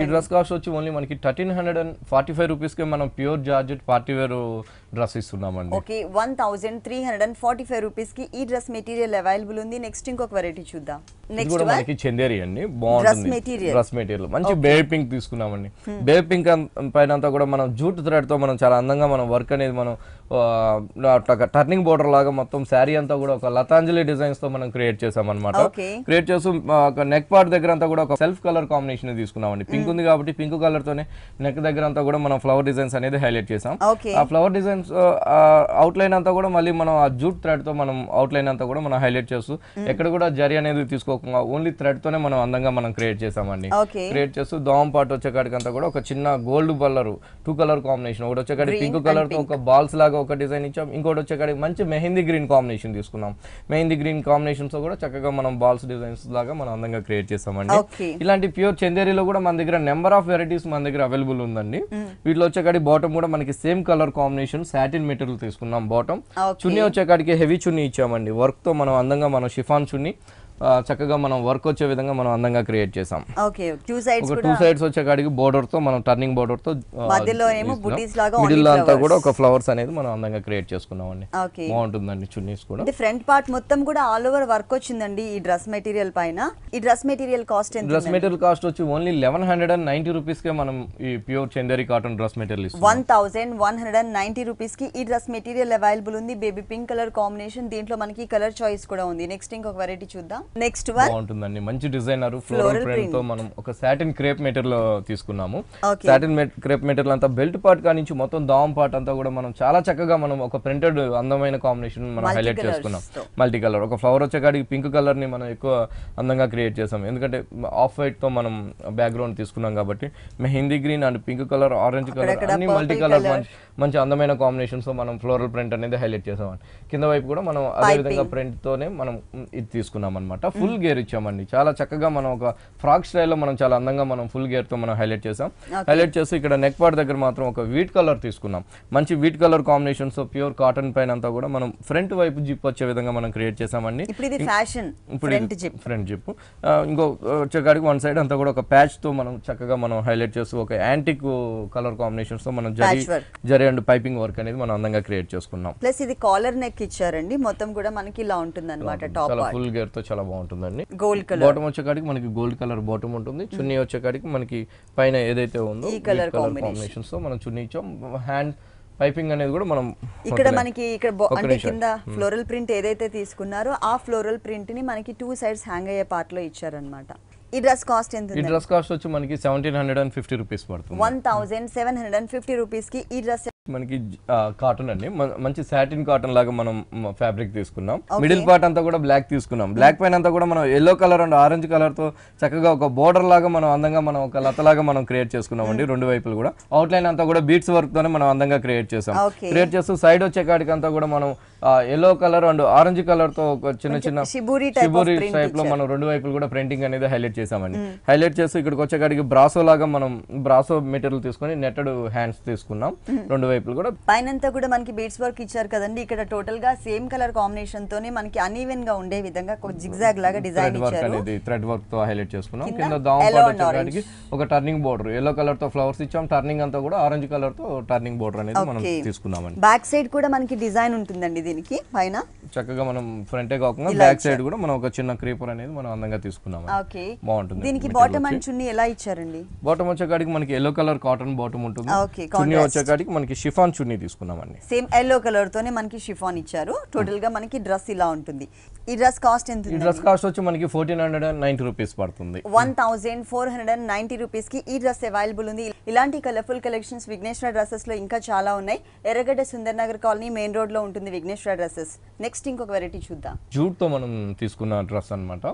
[SPEAKER 1] కాస్ట్
[SPEAKER 2] వచ్చి ఓన్లీ మనకి 1345 రూపీస్ కి మనం pure georgette party wear dress ఇస్తున్నామండి.
[SPEAKER 1] ఓకే, 1345 రూపీస్ కి ఈ డ్రెస్ మెటీరియల్ అవైలబుల్ ఉంది. నెక్స్ట్ ఇంకొక వెరైటీ చూద్దాం. నెక్స్ట్
[SPEAKER 2] మనకి చందేరి అండి, బాగుంటుంది డ్రెస్ మెటీరియల్. మంచి బేబీ పింక్ తీసుకున్నామండి. బేబీ పింక్ పైన అంతా కూడా మనం జూట్ థ్రెడ్ తో మనం చాలా అందంగా మనం వర్క్ అనేది మనం టర్నింగ్ బోర్డర్ లాగా మొత్తం శారీ అంతా కూడా ఒక లతాంజలి డిజైన్స్ తో మనం క్రియేట్ చేసాం అనమాట. క్రియేట్ చేస్తూ నెక్ పార్ట్ దగ్గర అంతా కూడా ఒక సెల్ఫ్ కలర్ కాంబినేషన్ తీసుకున్నామండి. పింక్ ఉంది కాబట్టి పింక్ కలర్ తోనే నెక్ దగ్గర అంతా కూడా మనం ఫ్లవర్ డిజైన్స్ అనేది హైలైట్ చేసాం. ఆ ఫ్లవర్ డిజైన్స్ అవుట్ లైన్ అంతా కూడా మళ్ళీ మనం ఆ జూట్ థ్రెడ్ తో మనం అవుట్ లైన్ అంతా కూడా మనం హైలైట్ చేస్తూ ఎక్కడ కూడా జరీ అనేది తీసుకోకుండా ఓన్లీ థ్రెడ్ తోనే మనం అందంగా మనం క్రియేట్ చేసామండి. క్రియేట్ చేస్తూ దోమ పార్ట్ వచ్చేకాడికి అంతా కూడా ఒక చిన్న గోల్డ్ కలర్ 2 కలర్ కాంబినేషన్, ఒకటి వచ్చేకాడికి పింక్ కలర్ తో ఒక బాల్స్ లాగా ఒక డిజైన్ ఇచ్చాం. ఇంకోటి వచ్చేకాడికి మంచి మెహందీ గ్రీన్ కాంబినేషన్ తీసుకున్నాం. మెహందీ గ్రీన్ కాంబినేషన్స్ తో కూడా చక్కగా మనం బాల్స్ డిజైన్స్ లాగా మనం అందంగా క్రియేట్ చేసామండి. ఇలాంటి ప్యూర్ చందేరిలో కూడా మన దగ్గర నెంబర్ ఆఫ్ వెరైటీస్ మన దగ్గర అవైలబుల్ ఉందండి. వీటిలో వచ్చేకాడి బాటమ్ కూడా మనకి same colour combination satin material తీసుకున్నాం. బాటమ్ చున్నీ వచ్చేకాడికి హెవీ చున్నీ ఇచ్చామండి. వర్క్ తో మనం అందంగా మనం షిఫాన్ చున్నీ చక్కగా మనం వర్క్ వచ్చే విధంగా మనం అందంగా క్రియేట్ చేసాం.
[SPEAKER 1] టూ సైడ్స్
[SPEAKER 2] వచ్చేకాడికి బోర్డర్ తో మనం టర్నింగ్ బోర్డర్ తో మిడిల్ అంతా కూడా ఒక ఫ్లవర్స్ అనేది మనం అందంగా క్రియేట్ చేసుకున్నాం అండి. బాగుంటుందండి చున్నీస్ కూడా.
[SPEAKER 1] ఫ్రంట్ పార్ట్ మొత్తం కూడా ఆల్ ఓవర్ వర్క్ వచ్చిందండి ఈ డ్రెస్ మెటీరియల్ పైన. ఈ డ్రెస్ మెటీరియల్ కాస్ట్ ఎంత?
[SPEAKER 2] డ్రెస్ మెటీరియల్ కాస్ట్ వచ్చి ఓన్లీ 1190 రూపీస్ కే మనం ఈ pure Chanderi cotton dress material ఇస్తాం.
[SPEAKER 1] 1190 రూపీస్ కి ఈ డ్రెస్ మెటీరియల్ అవైలబుల్ ఉంది. బేబీ పింక్ కలర్ కాంబినేషన్, దీంట్లో మనకి కలర్ చాయిస్ కూడా ఉంది. నెక్స్ట్ ఇంకొక వెరైటీ చూద్దాం. నెక్స్ట్ వన్
[SPEAKER 2] బాగుంటుందండి, మంచి డిజైనర్ ఫ్లోరల్ ప్రింట్ తో మనం ఒక సాటిన్ క్రేప్ మెటీరియల్ తీసుకున్నాము. సాటిన్ క్రేప్ మెటీరియల్ అంతా బెల్ట్ పార్ట్ కా నుంచి మొత్తం దావం పార్ట్ అంతా కూడా మనం చాలా చక్కగా మనం ఒక ప్రింటెడ్ అందమైన కాంబినేషన్ మనం హైలైట్ చేసుకున్నాం. మల్టీ కలర్ ఒక ఫ్లవర్ వచ్చేకాడికి పింక్ కలర్ ని మనం ఎక్కువ అందంగా క్రియేట్ చేసాం. ఎందుకంటే ఆఫ్ వైట్ తో మనం బ్యాక్గ్రౌండ్ తీసుకున్నాం కాబట్టి mehndi green and pink colour, orange colour అన్ని మల్టీ కలర్ మంచి అందమైన కాంబినేషన్స్ తో మనం ఫ్లోరల్ ప్రింట్ అనేది హైలైట్ చేసాం. కింద వైపు కూడా మనం అదే విధంగా ప్రింట్ తోనే మనం ఇది తీసుకున్నాం అన్నమాట. అన్నమాట. ఫుల్ గేర్ ఇచ్చామండి, చాలా చక్కగా మనం ఒక ఫ్రాక్ స్టైల్లో మనం చాలా అందంగా మనం ఫుల్ గేర్ తో మనం హైలైట్ చేసాం. హైలైట్ చేసి ఇక్కడ నెక్ పార్ట్ దగ్గర మాత్రం ఒక వీట్ కలర్ తీసుకున్నాం, మంచి wheat colour combinations pure cotton పైన అంతా కూడా మనం ఫ్రంట్ వైపు జిప్ వచ్చే విధంగా మనం క్రియేట్ చేసామండి.
[SPEAKER 1] ఇప్పుడు ఇది ఫ్యాషన్
[SPEAKER 2] ఫ్రంట్ జిప్. ఇంకో వచ్చేకాడికి వన్ సైడ్ అంతా కూడా ఒక ప్యాచ్ తో మనం చక్కగా మనం హైలైట్ చేస్తూ ఒక యాంటిక్ కలర్ కాంబినేషన్స్ తో మనం జరీ అండ్ పైపింగ్ వర్క్ అనేది మనం అందంగా క్రియేట్ చేసుకున్నాం.
[SPEAKER 1] ప్లస్ ఇది కాలర్ నెక్ ఇచ్చారండి, మొత్తం కూడా మనకి ఇలా ఉంటుంది అనమాట. టాప్
[SPEAKER 2] చాలా ఫుల్ గేర్ తో చాలా బాగుంటుందండి.
[SPEAKER 1] గోల్డ్ కలర్
[SPEAKER 2] బాటమ్ వచ్చేకాడికి మనకి గోల్డ్ కలర్ బాటమ్ ఉంటుంది. చున్నీ వచ్చేకాడికి మనకి పైన ఏదైతే ఉందో
[SPEAKER 1] ఈ కలర్
[SPEAKER 2] కాంబినేషన్స్ తో మనం చున్నీ ఇచ్చాం. హ్యాండ్ పైపింగ్ అనేది కూడా మనం
[SPEAKER 1] ఇక్కడ మనకి ఇక్కడ అంటే కింద ఫ్లోరల్ ప్రింట్ ఏదైతే తీసుకున్నారో ఆ ఫ్లోరల్ ప్రింట్ ని మనకి 2 సైడ్స్ హ్యాంగ్ అయ్యే పార్ట్ లో ఇచ్చారన్నమాట. ఈ డ్రెస్ కాస్ట్ ఎంత?
[SPEAKER 2] ఈ డ్రెస్ కాస్ట్ వచ్చి మనకి 1750 రూపీస్ పడుతుంది.
[SPEAKER 1] 1750 రూపీస్ కి ఈ డ్రెస్
[SPEAKER 2] మనకి కాటన్ అండి, మంచి సాటిన్ కాటన్ లాగా మనం ఫ్యాబ్రిక్ తీసుకున్నాం. మిడిల్ పార్ట్ అంతా కూడా బ్లాక్ తీసుకున్నాం. బ్లాక్ పైన అంతా కూడా మనం yellow colour and orange colour తో చక్కగా ఒక బోర్డర్ లాగా మనం అందంగా మనం ఒక లతలాగా మనం క్రియేట్ చేసుకున్నాం అండి. రెండు వైపులు కూడా అవుట్ లైన్ అంతా కూడా బీట్స్ వర్క్ తోనే మనం అందంగా క్రియేట్ చేసాం. క్రియేట్ చేస్తూ సైడ్ వచ్చే కాడికి అంతా కూడా మనం yellow colour and orange colour తో ఒక చిన్న చిన్న షిబూరి టైప్ లో మనం రెండు వైపులు కూడా ప్రింటింగ్ అనేది హైలైట్ చేసామండి. హైలైట్ చేస్తూ ఇక్కడికి వచ్చే కాడికి బ్రాసో లాగా మనం బ్రాసో మెటీరియల్ తీసుకొని నెట్టెడ్ హ్యాండ్స్ తీసుకున్నాం. రెండు వైపులు కూడా
[SPEAKER 1] పైనంతా కూడా మనకి బీట్స్ వర్క్ ఇచ్చారు కదండి. ఇక్కడ టోటల్ గా సేమ్ కలర్ కాంబినేషన్ తోనే మనకి అన్ఈవెన్ గా ఉండే విధంగా ఒక జిగ్జాగ్ లాగా డిజైన్ ఇచ్చారు.
[SPEAKER 2] అనేది థ్రెడ్ వర్క్ తో హైలైట్ చేసుకున్నాం. కింద దామ్ పార్ట్ వచ్చేకాడికి ఒక టర్నింగ్ బోర్డర్ ఎల్లో కలర్ తో ఫ్లవర్స్ ఇచ్చాం. టర్నింగ్ అంతా కూడా ఆరెంజ్ కలర్ తో టర్నింగ్ బోర్డర్ అనేది మనం తీసుకున్నామండి.
[SPEAKER 1] బ్యాక్ సైడ్ కూడా మనకి డిజైన్ ఉంటుందండి దీనికి. పైన
[SPEAKER 2] చక్కగా మనం ఫ్రంటే కాకుండా బ్యాక్ సైడ్ కూడా మనం ఒక చిన్న క్రీపర్ అనేది మనం అందంగా తీసుకున్నాం. బాగుంటుంది.
[SPEAKER 1] దీనికి బాటమ్ అండ్ చున్నీ ఎలా ఇచ్చారండి?
[SPEAKER 2] బాటమ్ వచ్చేకాడికి మనకి ఎల్లో కలర్ కాటన్ బాటమ్ ఉంటుంది. చున్నీ వచ్చేకాడికి మనకి షిఫాన్ చున్నీ తీసుకున్నామండి.
[SPEAKER 1] సేమ్ ఎల్లో కలర్ తోనే మనకి షిఫాన్ ఇచ్చారు. టోటల్ గా మనకి డ్రెస్ ఇలా ఉంటుంది. ఈ డ్రెస్ కాస్ట్ ఎంత?
[SPEAKER 2] ఈ డ్రెస్ కాస్ట్ వచ్చి మనకి 1490 రూపీస్ పడుతుంది.
[SPEAKER 1] 1490 రూపీస్ కి ఈ డ్రెస్ అవైలబుల్ ఉంది. ఇలాంటి కలర్ఫుల్ కలెక్షన్స్ విఘ్నేశ్వర డ్రెస్సెస్ లో ఇంకా చాలా ఉన్నాయి. ఎర్రగడ్డ Sundar Nagar colony main road లో ఉంటుంది విఘ్నేశ్వర డ్రెస్సెస్. నెక్స్ట్ ఇంకొక వెరైటీ చూద్దాం.
[SPEAKER 2] జూట్ తో మనం తీసుకున్న డ్రెస్ అన్నమాట.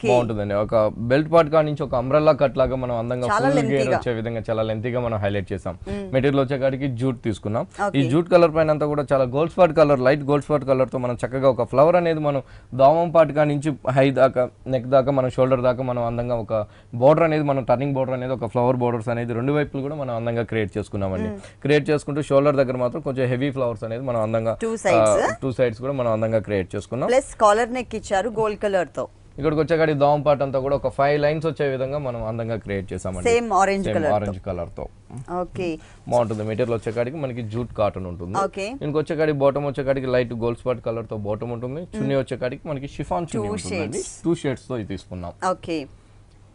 [SPEAKER 2] బాగుంటుందండి. ఒక బెల్ట్ పార్ట్ కా నుంచి ఒక అంబ్రెల్లా కట్ లాగా మనం అందంగా ఫుల్ గేర్ వచ్చే విధంగా చాలా లెంతీగా మనం హైలైట్ చేసాం. మెటీరియల్ వచ్చేకాడికి జూట్ తీసుకున్నాం. ఈ జూట్ కలర్ పైన అంతా కూడా చాలా gold spot colour, light gold spot colour తో మనం చక్కగా ఒక ఫ్లవర్ అనేది మనం దామం పార్ట్ కా నుంచి హై దాకా నెక్ దాకా మనం షోల్డర్ దాకా మనం అందంగా ఒక బోర్డర్ అనేది మనం టర్నింగ్ బోర్డర్ అనేది ఒక ఫ్లవర్ బోర్డర్స్ అనేది రెండు వైపులు కూడా మనం అందంగా క్రియేట్ చేసుకున్నామండి. క్రియేట్ చేసుకుంటూ షోల్డర్ దగ్గర మాత్రం కొంచెం హెవీ ఫ్లవర్స్ అనేది మనం అందంగా టూ సైడ్స్ కూడా మనం అందంగా క్రియేట్ చేసుకున్నాం.
[SPEAKER 1] ప్లస్ కాలర్ నెక్ ఇచ్చారు గోల్డ్ కలర్ తో.
[SPEAKER 2] ఇక్కడికి వచ్చేకాడి దామ్ పార్ట్ అంతా కూడా ఒక 5 లైన్స్ వచ్చే విధంగా మనం అందంగా క్రియేట్ చేసామండి.
[SPEAKER 1] సేమ్ ఆరెంజ్
[SPEAKER 2] కలర్ తో.
[SPEAKER 1] ఓకే,
[SPEAKER 2] బాగుంటుంది. మెటీరియల్ వచ్చేకాడికి మనకి జూట్ కాటన్ ఉంటుంది. ఇంకొచ్చేకాడి బాటమ్ వచ్చేకాడికి లైట్ గోల్డ్ స్పాట్ కలర్ తో బాటమ్ ఉంటుంది. చున్నీ వచ్చేకాడికి మనకి షిఫాన్ చున్నీ ఉంటుంది. 2 షేడ్స్ తో తీసుకున్నాం.
[SPEAKER 1] ఓకే,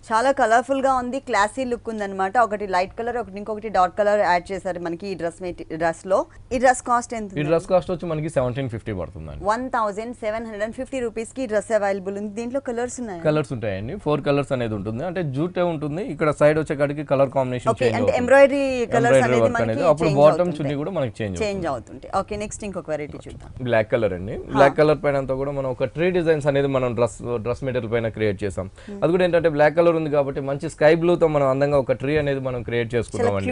[SPEAKER 1] చాలా కలర్ఫుల్ గా ఉంది, క్లాసీ లుక్ ఉందన్నమాట. ఒకటి లైట్ కలర్, ఒకటి ఇంకొకటి డార్క్ కలర్ యాడ్ చేశారు మనకి ఈ డ్రెస్ లో. ఈ డ్రెస్ కాస్ట్ ఎంత?
[SPEAKER 2] ఈ డ్రెస్ కాస్ట్ వచ్చి మనకి 1750 పడుతుంది.
[SPEAKER 1] 1750 రూపీస్ కి డ్రెస్ అవైలబుల్ ఉంది. దీంట్లో కలర్స్ ఉన్నాయి.
[SPEAKER 2] కలర్స్ ఉంటాయండి. 4 కలర్స్ అనేది ఉంటుంది. అంటే జూట్ ఉంటుంది. ఇక్కడ సైడ్ వచ్చేకాడికి కలర్ కాంబినేషన్ చేంజ్ అవుతుంది.
[SPEAKER 1] అంటే ఎంబ్రాయిడరీ కలర్స్ అనేది మనకి
[SPEAKER 2] అప్పుడు బాటమ్ చున్నీ కూడా మనకి
[SPEAKER 1] చేంజ్ అవుతుంది. ఓకే, నెక్స్ట్ ఇంకొక వెరైటీ చూద్దాం.
[SPEAKER 2] బ్లాక్ కలర్ అండి. బ్లాక్ కలర్ పైన అంతా కూడా మనం ఒక ట్రీ డిజైన్స్ అనేది మనం డ్రెస్ మెటీరియల్ పైన క్రియేట్ చేసాం. అది కూడా ఏంటంటే బ్లాక్ కలర్ ఉంది కాబట్టి మంచి స్కై బ్లూ తో మనం అందంగా ఒక ట్రీ అనేది మనం క్రియేట్ చేసుకున్నామండి.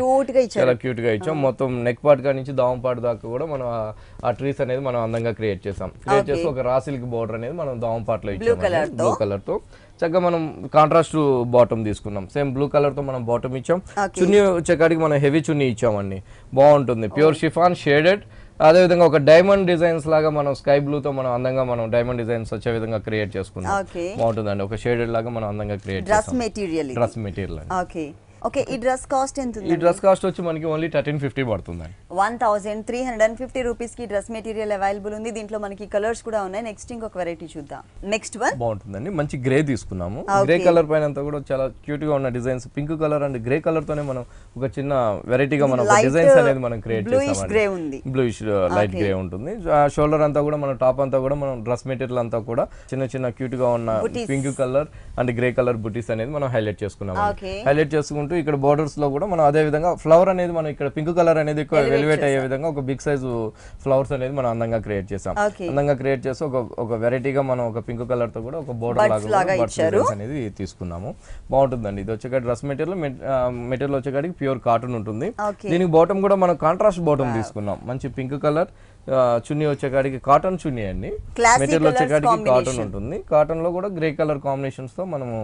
[SPEAKER 2] చాలా క్యూట్ గా ఇచ్చాం. మొత్తం నెక్ పార్ట్ గా నుంచి దావం పార్ట్ దాకా కూడా మనం ఆ ట్రీస్ అనేది మనం అందంగా క్రియేట్ చేసాం. క్రియేట్ చేసి ఒక రా సిల్క్ బోర్డర్ అనేది మనం దావం పార్ట్ లో ఇచ్చాం బ్లూ కలర్ తో. చక్కగా మనం కాంట్రాస్ట్ బాటమ్ తీసుకున్నాం. సేమ్ బ్లూ కలర్ తో మనం బాటమ్ ఇచ్చాం. చున్నీ వచ్చేకాడికి మనం హెవీ చున్నీ ఇచ్చామండి. బాగుంటుంది. Pure chiffon shaded. అదేవిధంగా ఒక డైమండ్ డిజైన్స్ లాగా మనం స్కై బ్లూ తో మనం అందంగా మనం డైమండ్ డిజైన్స్ వచ్చే విధంగా క్రియేట్ చేసుకున్నాం. బాగుంటుందండి. ఒక షేడెడ్ లాగా మనం అందంగా క్రియేట్ చేసాం. Dress material.
[SPEAKER 1] ఓకే, ఈ డ్రెస్ కాస్ట్ ఎంత ఉంది?
[SPEAKER 2] ఈ డ్రెస్ కాస్ట్ వచ్చి మనకి ఓన్లీ 1350 పడుతుంది.
[SPEAKER 1] 1350 రూపీస్ కి డ్రెస్ మెటీరియల్ అవైలబుల్ ఉంది. దీంట్లో మనకి కలర్స్ కూడా ఉన్నాయి. నెక్స్ట్ ఇంకొక వెరైటీ చూద్దాం. నెక్స్ట్ వన్
[SPEAKER 2] బాగుంటుందండి. మంచి గ్రే తీసుకున్నాము. గ్రే కలర్ పైన అంతా కూడా చాలా క్యూట్ గా ఉన్న designs. Pink colour and grey colour తోనే మనం ఒక చిన్న వెరైటీగా మనం డిజైన్స్ అనేది మనం క్రియేట్ చేసామండి. బ్లూయిష్ లైట్ గ్రే ఉంటుంది. షోల్డర్ అంతా కూడా మన టాప్ అంతా కూడా మనం డ్రెస్ మెటీరియల్ అంతా కూడా చిన్న చిన్న క్యూట్ గా ఉన్న pink colour and grey colour బుటీస్ అనేది మనం హైలైట్ చేసుకున్నాము. హైలైట్ చేసుకుంటూ ఇక్కడ బోర్డర్స్ లో కూడా మనం అదే విధంగా ఫ్లవర్ అనేది మనం ఇక్కడ పింక్ కలర్ అనేది ఎక్కువ ఎలివేట్ అయ్యే విధంగా ఒక బిగ్ సైజు ఫ్లవర్స్ అనేది మనం అందంగా క్రియేట్ చేసాం. అందంగా క్రియేట్ చేసి ఒక వెరైటీగా మనం ఒక పింక్ కలర్ తో కూడా ఒక బోర్డర్ లాగా అనేది తీసుకున్నాము. బాగుంటుందండి. ఇది వచ్చేకాడి డ్రెస్ మెటీరియల్ వచ్చేకాడికి ప్యూర్ కాటన్ ఉంటుంది. దీనికి బాటమ్ కూడా మనం కాంట్రాస్ట్ బాటమ్ తీసుకున్నాం. మంచి పింక్ కలర్ చున్నీ వచ్చేకాడికి కాటన్ చున్నీ అండి,
[SPEAKER 1] Classy
[SPEAKER 2] మెటీరియల్
[SPEAKER 1] colours
[SPEAKER 2] వచ్చేకాడికి కాటన్
[SPEAKER 1] combination.
[SPEAKER 2] ఉంటుంది. కాటన్ లో కూడా గ్రే కలర్ కాంబినేషన్స్ తో మనము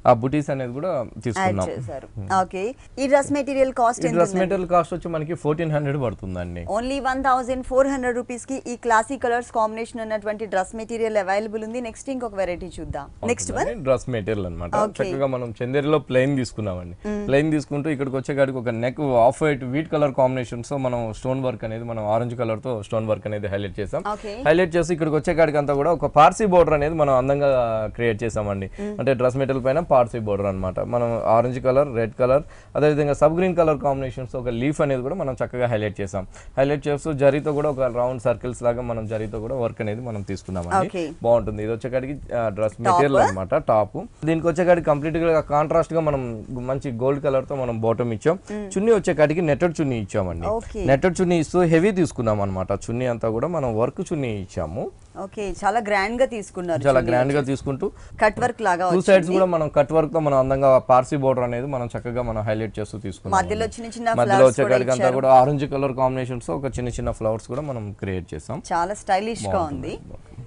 [SPEAKER 2] ఆ బుటీస్ అనేది కూడా
[SPEAKER 1] యాడ్
[SPEAKER 2] తీసుకున్నాం.
[SPEAKER 1] చేశారు. ఓకే, ఈ డ్రెస్ మెటీరియల్ కాస్ట్
[SPEAKER 2] ఈ
[SPEAKER 1] ఎంత
[SPEAKER 2] డ్రెస్ మెటీరియల్ కాస్ట్ వచ్చి మనకి 1400 పడుతుందండి.
[SPEAKER 1] ఓన్లీ 1400 రూపీస్ కి ఈ క్లాసీ కలర్స్ కాంబినేషన్ ఉన్నటువంటి డ్రెస్ మెటీరియల్ అవైలబుల్ ఉంది. నెక్స్ట్ ఇంకొక వెరైటీ చూద్దాం. నెక్స్ట్ వన్
[SPEAKER 2] డ్రెస్ మెటీరియల్ అన్నమాట.
[SPEAKER 1] Okay.
[SPEAKER 2] చక్కగా మనం చందేరిలో ప్లెయిన్ తీసుకున్నామండి. ప్లెయిన్ తీసుకుంటూ ఇక్కడికి వచ్చేకాడికి ఒక neck off white wheat colour combinations తో మనం స్టోన్ వర్క్ అనేది మనం ఆరెంజ్ కలర్ తో స్టోన్ వర్క్ అనేది హైలైట్ చేసాం.
[SPEAKER 1] ఓకే,
[SPEAKER 2] హైలైట్ చేసి ఇక్కడికి వచ్చేకాడికి అంతా కూడా ఒక పార్సీ బోర్డర్ అనేది మనం అందంగా క్రియేట్ చేసామండి. అంటే డ్రెస్ మెటీరియల్ పైన పార్సీ బోర్డర్ అన్నమాట. మనం ఆరెంజ్ కలర్, రెడ్ కలర్, అదేవిధంగా సబ్ గ్రీన్ కలర్ కాంబినేషన్స్ ఒక లీఫ్ అనేది కూడా మనం చక్కగా హైలైట్ చేసాం. హైలైట్ చేస్తూ జరీతో కూడా ఒక రౌండ్ సర్కిల్స్ లాగా మనం జరీతో కూడా వర్క్ అనేది మనం తీసుకున్నామండి.
[SPEAKER 1] Okay.
[SPEAKER 2] బాగుంటుంది. ఇది వచ్చేకాడికి డ్రెస్ మెటీరియల్ అన్నమాట టాప్. దీనికి వచ్చేకాడికి కంప్లీట్ గా కాంట్రాస్ట్ గా మనం మంచి గోల్డ్ కలర్ తో మనం బాటమ్ ఇచ్చాం. చున్నీ వచ్చేకాడికి నెట్టెడ్ చున్నీ ఇచ్చామండి.
[SPEAKER 1] Okay.
[SPEAKER 2] నెట్టెడ్ చున్నీ ఇస్తూ హెవీ తీసుకున్నాం అన్నమాట. చున్నీ అంతా కూడా మనం వర్క్ చున్నీ ఇచ్చాము.
[SPEAKER 1] ఓకే, చాలా గ్రాండ్ గా తీసుకున్నారు.
[SPEAKER 2] చాలా గ్రాండ్ గా తీసుకుంటూ
[SPEAKER 1] కట్ వర్క్ లాగా
[SPEAKER 2] టూ సైడ్స్ కూడా మనం కట్ వర్క్ తో మనం అందంగా పార్సీ బోర్డర్ అనేది మనం చక్కగా మనం హైలైట్ చేస్తూ తీసుకున్నాం.
[SPEAKER 1] మధ్యలో చిన్న చిన్న
[SPEAKER 2] మధ్యలో
[SPEAKER 1] ఫ్లవర్స్ కూడా
[SPEAKER 2] వచ్చేకాడికి అంతా
[SPEAKER 1] ఇచ్చారు.
[SPEAKER 2] కూడా ఆరెంజ్ కలర్ కాంబినేషన్స్ తో ఒక చిన్న చిన్న ఫ్లవర్స్ కూడా మనం క్రియేట్ చేసాం.
[SPEAKER 1] చాలా స్టైలిష్ గా ఉంది.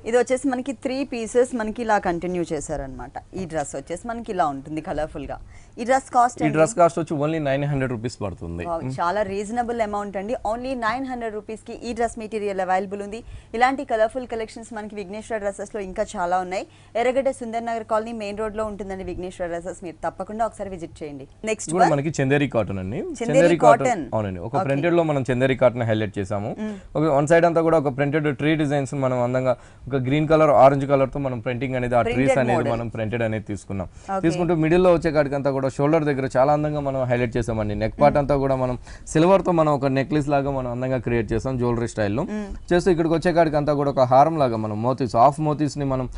[SPEAKER 1] ఇది వచ్చేసి మనకి 3 పీసెస్ మనకి ఇలా కంటిన్యూ చేశారనమాట. ఈ డ్రెస్ వచ్చేసి మనకి ఇలా ఉంటుంది కలర్ఫుల్ గా. ఈ డ్రెస్ కాస్ట్
[SPEAKER 2] ఈ డ్రెస్ కాస్ట్ వచ్చి ఓన్లీ 900 రూపీస్ పడుతుంది.
[SPEAKER 1] చాలా రీజనబుల్ అమౌంట్ అండి. ఓన్లీ 900 రూపీస్ కి ఈ డ్రెస్ మెటీరియల్ అవైలబుల్ ఉంది. ఇలాంటి కలర్ఫుల్ కలెక్షన్స్ మనకి విఘ్నేశ్వర డ్రెస్సెస్ లో ఇంకా చాలా ఉన్నాయి. ఎర్రగడ్డ Sundar Nagar colony main road లో ఉంటుందండి విఘ్నేశ్వర డ్రెస్సెస్. మీరు తప్పకుండా ఒకసారి విజిట్ చేయండి. నెక్స్ట్
[SPEAKER 2] కూడా మనకి చందేరి కాటన్ అండి.
[SPEAKER 1] చందేరి కాటన్.
[SPEAKER 2] అవునండి. ఒక ప్రింటెడ్ లో మనం చందేరి కాటన్ హైలైట్ చేసాము. ఒక వన్ సైడ్ అంతా కూడా ఒక ప్రింటెడ్ ట్రీ డిజైన్స్ మనం అందంగా ఒక గ్రీన్ కలర్, ఆరెంజ్ కలర్ తో మనం ప్రింటింగ్ అనేది ఆ ట్రీస్ అనేది మనం ప్రింటెడ్ అనేది తీసుకున్నాం. తీసుకుంటూ మిడిల్ లో వచ్చే కాడికి అంతా కూడా షోల్డర్ దగ్గర చాలా అందంగా మనం హైలైట్ చేసామండి. నెక్ పార్ట్ అంతా కూడా మనం సిల్వర్ తో మనం ఒక నెక్లెస్ లాగా మనం అందంగా క్రియేట్ చేసాం జ్యువెలరీ స్టైల్లో. చేస్తూ ఇక్కడికి వచ్చే కాడికి అంతా కూడా ఒక హారం లాగా మనం మోతీస్, హాఫ్ మోతీస్ ని మనం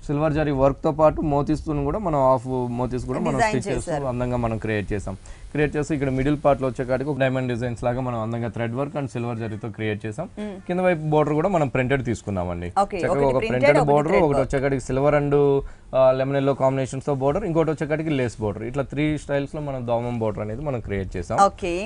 [SPEAKER 2] సిల్వర్ జరీ వర్క్ తో పాటు మోతీస్ తో కూడా మనం హాఫ్ మోతీస్ కూడా మనం స్టిచ్ చేస్తూ అందంగా మనం క్రియేట్ చేసాం. క్రియేట్ చేసి ఇక్కడ మిడిల్ పార్ట్ లో వచ్చేకాడికి ఒక డైమండ్ డిజైన్స్ లాగా మనం అందంగా థ్రెడ్ వర్క్ అండ్ సిల్వర్ జరీతో క్రియేట్ చేసాం. కింద వైపు బోర్డర్ కూడా మనం ప్రింటెడ్ తీసుకున్నామండి. చక్కగా ఒక ప్రింటెడ్ బోర్డర్, ఒకటి వచ్చేకాడికి silver and lemon yellow combinations తో బోర్డర్, ఇంకోటి వచ్చేకాడికి లేస్ బోర్డర్. ఇట్లా 3 స్టైల్స్ లో మనం దామం బోర్డర్ అనేది మనం క్రియేట్ చేసాం.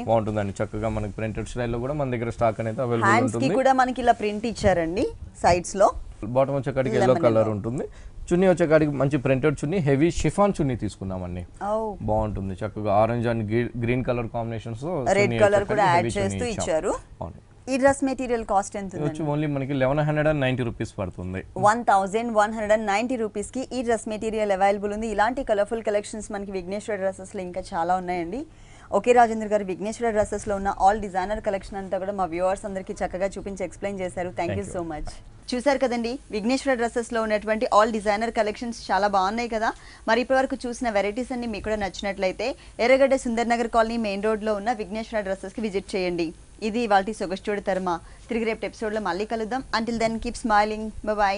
[SPEAKER 2] బాగుంటుందండి. చక్కగా మనకి ప్రింటెడ్ స్టైల్లో కూడా మన దగ్గర స్టాక్ అనేది అవైలబుల్ ఉంటుంది.
[SPEAKER 1] కూడా మనకి ఇలా ప్రింట్ ఇచ్చారండి సైడ్స్ లో.
[SPEAKER 2] బాటమ్ వచ్చేకాడికి ఎల్లో కలర్ ఉంటుంది. చున్నీ వచ్చేకాడికి మంచి ప్రింటెడ్ చున్నీ, హెవీ షిఫాన్ చున్నీ తీసుకున్నామండి. బాగుంటుంది. చక్కగా orange and green colour combinations,
[SPEAKER 1] red colour కూడా యాడ్ చేస్తూ ఇచ్చారు. ఈ డ్రెస్ మెటీరియల్ కాస్ట్ ఎంత ఉంది?
[SPEAKER 2] ఓన్లీ మనకి 1190 రూపీస్ పడుతుంది.
[SPEAKER 1] 1190 రూపీస్ కి ఈ డ్రెస్ మెటీరియల్ అవైలబుల్ ఉంది. ఇలాంటి కలర్ఫుల్ కలెక్షన్స్ మనకి విఘ్నేశ్వర డ్రెస్సెస్ లో ఇంకా చాలా ఉన్నాయండి. ఓకే రాజేంద్ర గారు, విఘ్నేశ్వర డ్రెస్సెస్ లో ఉన్న ఆల్ డిజైనర్ కలెక్షన్ అంతా కూడా మా వ్యూవర్స్ అందరికీ చక్కగా చూపించి ఎక్స్ప్లెయిన్ చేశారు. Thank you so much. చూసారు కదండి, విఘ్నేశ్వర డ్రెస్సెస్ లో ఉన్నటువంటి ఆల్ డిజైనర్ కలెక్షన్స్ చాలా బాగున్నాయి కదా. మరి ఇప్పటివరకు చూసిన వెరైటీస్ అన్ని మీకు కూడా నచ్చినట్లయితే ఎర్రగడ్డ Sundar Nagar colony main road లో ఉన్న విఘ్నేశ్వర డ్రెస్సెస్ కి విజిట్ చేయండి. ఇది ఇవాల్టి సొగస్టోడి తర్మ. తిరిగి రేపు ఎపిసోడ్ లో మళ్ళీ కలుద్దాం. Until then keep smiling. By.